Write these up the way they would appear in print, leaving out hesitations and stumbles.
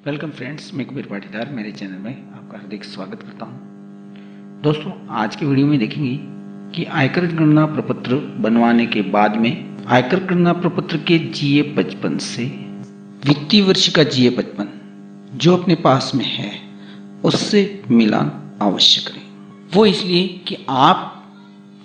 Welcome friends, मैं कबीर पाटीदार मेरे channel में आपका हार्दिक स्वागत करता हूं। दोस्तों, आज के वीडियो में देखेंगे कि आयकर गणना प्रपत्र बनवाने के बाद में आयकर गणना प्रपत्र के GA 55 से वित्तीय वर्ष का GA 55 जो अपने पास में है उससे मिलान अवश्य करें। वो इसलिए कि आप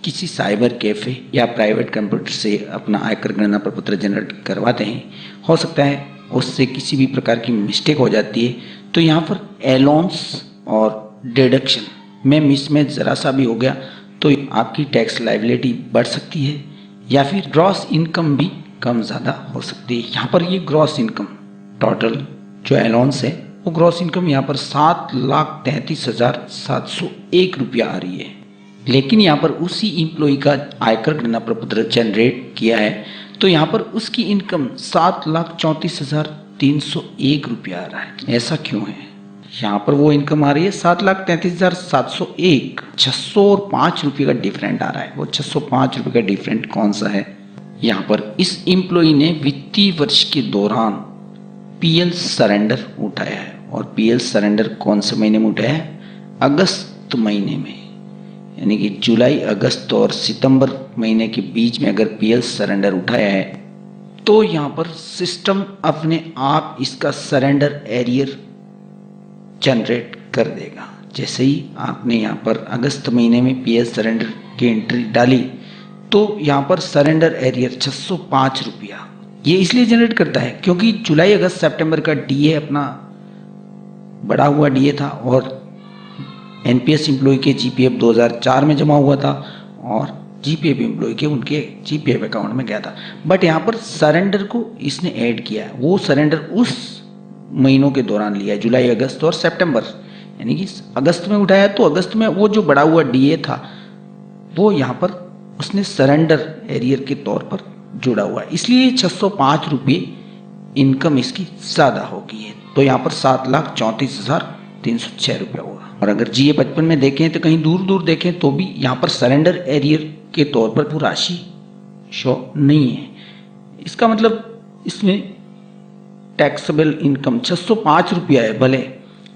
किसी साइबर कैफे या प्राइवेट कंप्यूटर से अपना आयकर गणना प्रपत्र जनरेट करवाते हैं, हो सकता है उससे किसी भी प्रकार की मिस्टेक हो जाती है, तो यहाँ पर अलाउंस और डिडक्शन में मिसमैच ज़रा सा भी हो गया तो आपकी टैक्स लायबिलिटी बढ़ सकती है या फिर ग्रॉस इनकम भी कम ज़्यादा हो सकती है। यहाँ पर ये ग्रॉस इनकम टोटल जो अलाउंस है वो ग्रॉस इनकम यहाँ पर 7,33,701 रुपया आ रही है, लेकिन यहाँ पर उसी इम्प्लॉई का आयकर गणना प्रपत्र जनरेट किया है तो यहाँ पर उसकी इनकम 7,34,301 रुपया आ रहा है। ऐसा क्यों है? यहाँ पर वो इनकम आ रही है 7,33,701, 605 रुपये का डिफरेंट आ रहा है। वो 605 रुपये का डिफरेंट कौन सा है? यहाँ पर इस इम्प्लॉई ने वित्तीय वर्ष के दौरान PL सरेंडर उठाया है, और PL सरेंडर कौन से महीने में उठाया है? अगस्त महीने में, यानी कि जुलाई, अगस्त और सितंबर महीने के बीच में अगर PL सरेंडर उठाया है तो यहाँ पर सिस्टम अपने आप इसका सरेंडर एरियर जनरेट कर देगा। जैसे ही आपने यहाँ पर अगस्त महीने में PL सरेंडर की एंट्री डाली तो यहाँ पर सरेंडर एरियर 605 रुपया ये इसलिए जनरेट करता है क्योंकि जुलाई, अगस्त, सितंबर का DA अपना बढ़ा हुआ DA था और NPS एम्प्लॉय के GPF 2004 में जमा हुआ था और GPF एम्प्लॉय के उनके GPF अकाउंट में गया था। बट यहाँ पर सरेंडर को इसने ऐड किया है, वो सरेंडर उस महीनों के दौरान लिया है, जुलाई, अगस्त और सितंबर, यानी कि अगस्त में उठाया तो अगस्त में वो जो बढ़ा हुआ DA था वो यहाँ पर उसने सरेंडर एरियर के तौर पर जुड़ा हुआ है, इसलिए 605 रुपये इनकम इसकी ज़्यादा हो गई है। तो यहाँ पर 7,34,306 रुपया हुआ। और अगर GA 55 में देखें तो कहीं दूर दूर देखें तो भी यहाँ पर सरेंडर एरियर के तौर पर वो राशि शो नहीं है। इसका मतलब इसमें टैक्सेबल इनकम 605 रुपया है, भले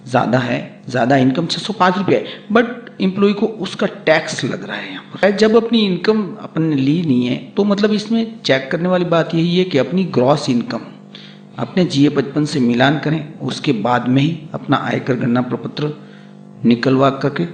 ज़्यादा इनकम 605 रुपया है, बट एम्प्लॉय को उसका टैक्स लग रहा है। यहाँ पर जब अपनी इनकम अपन ने ली नहीं है तो मतलब इसमें चेक करने वाली बात यही है कि अपनी ग्रॉस इनकम अपने GA 55 से मिलान करें, उसके बाद में ही अपना आयकर गणना प्रपत्र निकलवा करके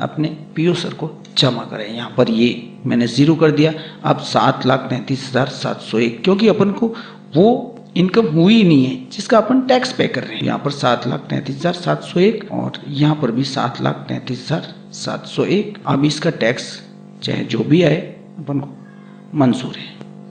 अपने PO सर को जमा करें। यहाँ पर ये मैंने 0 कर दिया, अब 7,33,701, क्योंकि अपन को वो इनकम हुई नहीं है जिसका अपन टैक्स पे कर रहे हैं। यहाँ पर 7,33,701 और यहाँ पर भी 7,33,701। अब इसका टैक्स चाहे जो भी आए अपन को मंजूर है।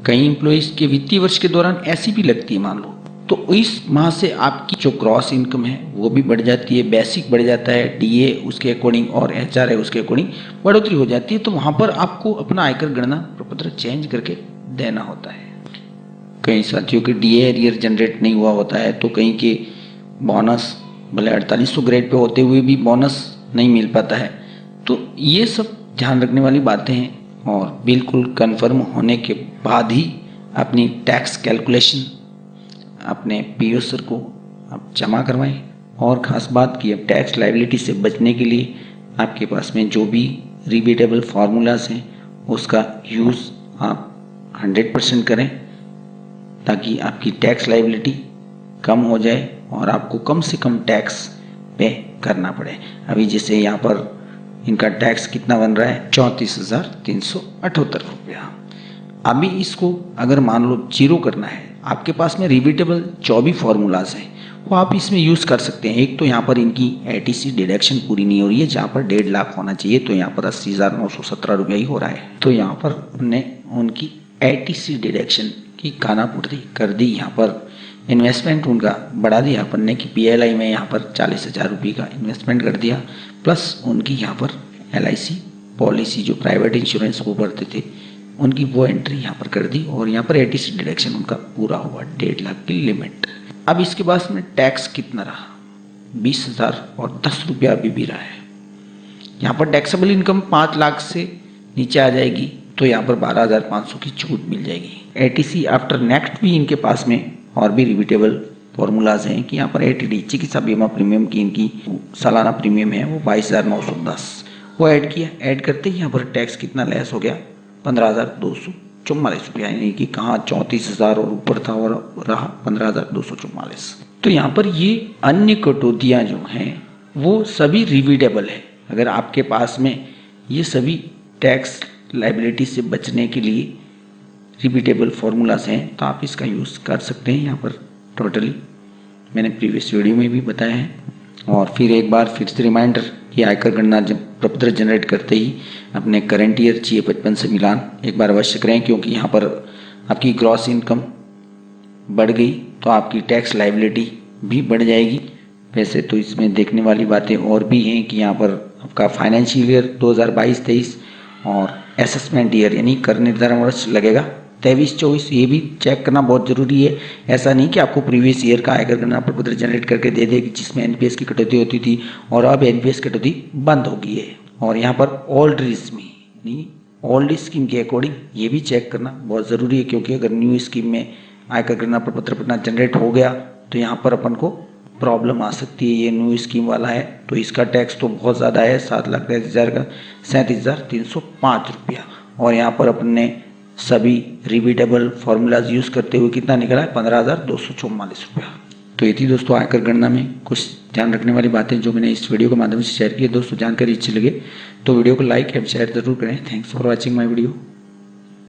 कई एम्प्लॉइज के वित्तीय वर्ष के दौरान ऐसी भी लगती है, मान लो, तो इस माह से आपकी जो ग्रॉस इनकम है वो भी बढ़ जाती है, बेसिक बढ़ जाता है, DA उसके अकॉर्डिंग और HRA उसके अकॉर्डिंग बढ़ोतरी हो जाती है। तो वहाँ पर आपको अपना आयकर गणना प्रपत्र चेंज करके देना होता है। कई साथियों के DA एरियर जनरेट नहीं हुआ होता है, तो कहीं के बोनस भले 4800 ग्रेड पे होते हुए भी बोनस नहीं मिल पाता है। तो ये सब ध्यान रखने वाली बातें हैं और बिल्कुल कन्फर्म होने के बाद ही अपनी टैक्स कैलकुलेशन अपने PO सर को आप जमा करवाएं। और ख़ास बात कि अब टैक्स लायबिलिटी से बचने के लिए आपके पास में जो भी रिबेटेबल फार्मूलाज हैं उसका यूज़ आप 100% करें, ताकि आपकी टैक्स लायबिलिटी कम हो जाए और आपको कम से कम टैक्स पे करना पड़े। अभी जैसे यहाँ पर इनका टैक्स कितना बन रहा है? 34,378 रुपया। अभी इसको अगर मान लो 0 करना है, आपके पास में रिबेटेबल जो भी फार्मूलाज हैं वो आप इसमें यूज़ कर सकते हैं। एक तो यहाँ पर इनकी ATC डिडक्शन पूरी नहीं हो रही है, जहाँ पर 1.5 लाख होना चाहिए तो यहाँ पर 80,917 रुपया ही हो रहा है। तो यहाँ पर हमने उनकी ATC डिडक्शन की खानापूर्ति कर दी। यहाँ पर इन्वेस्टमेंट उनका बढ़ा दिया अपन ने कि PLI में यहाँ पर 40,000 रुपये का इन्वेस्टमेंट कर दिया, प्लस उनकी यहाँ पर LIC पॉलिसी जो प्राइवेट इंश्योरेंस वो भरते थे उनकी वो एंट्री यहाँ पर कर दी, और यहाँ पर ATC डिडक्शन उनका पूरा हुआ 1.5 लाख की लिमिट। अब इसके बाद में टैक्स कितना रहा? 20,010 रुपया अभी भी रहा है। यहाँ पर टैक्सेबल इनकम 5 लाख से नीचे आ जाएगी तो यहाँ पर 12,500 की छूट मिल जाएगी। ATC आफ्टर नेक्स्ट भी इनके पास में और भी रिबेटेबल फॉर्मूलाज हैं कि यहाँ पर ATD चिकित्सा बीमा प्रीमियम की इनकी सालाना प्रीमियम है वो 22,910 वो ऐड किया। ऐड करते ही यहाँ पर टैक्स कितना लेस हो गया 15,244 रुपया, यानी कि कहाँ 34,000 और ऊपर था और रहा 15,244। तो यहाँ पर ये अन्य कटौतियाँ जो हैं वो सभी रिवीडेबल है। अगर आपके पास में ये सभी टैक्स लाइबिलिटी से बचने के लिए रिपीटेबल फार्मूलाज हैं तो आप इसका यूज़ कर सकते हैं। यहाँ पर टोटली मैंने प्रीवियस वीडियो में भी बताया है। और फिर एक बार फिर से रिमाइंडर कि आयकर गणना जब प्रपत्र जनरेट करते ही अपने करंट ईयर 655 से मिलान एक बार अवश्य करें, क्योंकि यहाँ पर आपकी ग्रॉस इनकम बढ़ गई तो आपकी टैक्स लाइबिलिटी भी बढ़ जाएगी। वैसे तो इसमें देखने वाली बातें और भी हैं कि यहाँ पर आपका फाइनेंशियल ईयर 2022-23 और असेसमेंट ईयर यानी कर निर्धारण वर्ष लगेगा 23-24, ये भी चेक करना बहुत ज़रूरी है। ऐसा नहीं कि आपको प्रीवियस ईयर का आयकर गणना प्रपत्र जनरेट करके दे दे जिसमें NPS की कटौती होती थी और अब NPS कटौती बंद हो गई है। और यहाँ पर ओल्ड रिस्क में यानी ओल्ड स्कीम के अकॉर्डिंग ये भी चेक करना बहुत ज़रूरी है, क्योंकि अगर न्यू स्कीम में आयकर गणना प्रपत्र अपना जनरेट हो गया तो यहाँ पर अपन को प्रॉब्लम आ सकती है। ये न्यू स्कीम वाला है तो इसका टैक्स तो बहुत ज़्यादा है, 7,33,000 का 37,305 रुपया। और यहाँ पर अपन ने सभी रिपीटेबल फार्मूलाज यूज़ करते हुए कितना निकला है 15,244 रुपया। तो ये थी दोस्तों आयकर गणना में कुछ ध्यान रखने वाली बातें जो मैंने इस वीडियो के माध्यम से शेयर की। दोस्तों जानकारी अच्छी लगे तो वीडियो को लाइक एंड शेयर जरूर करें। Thanks for watching my video.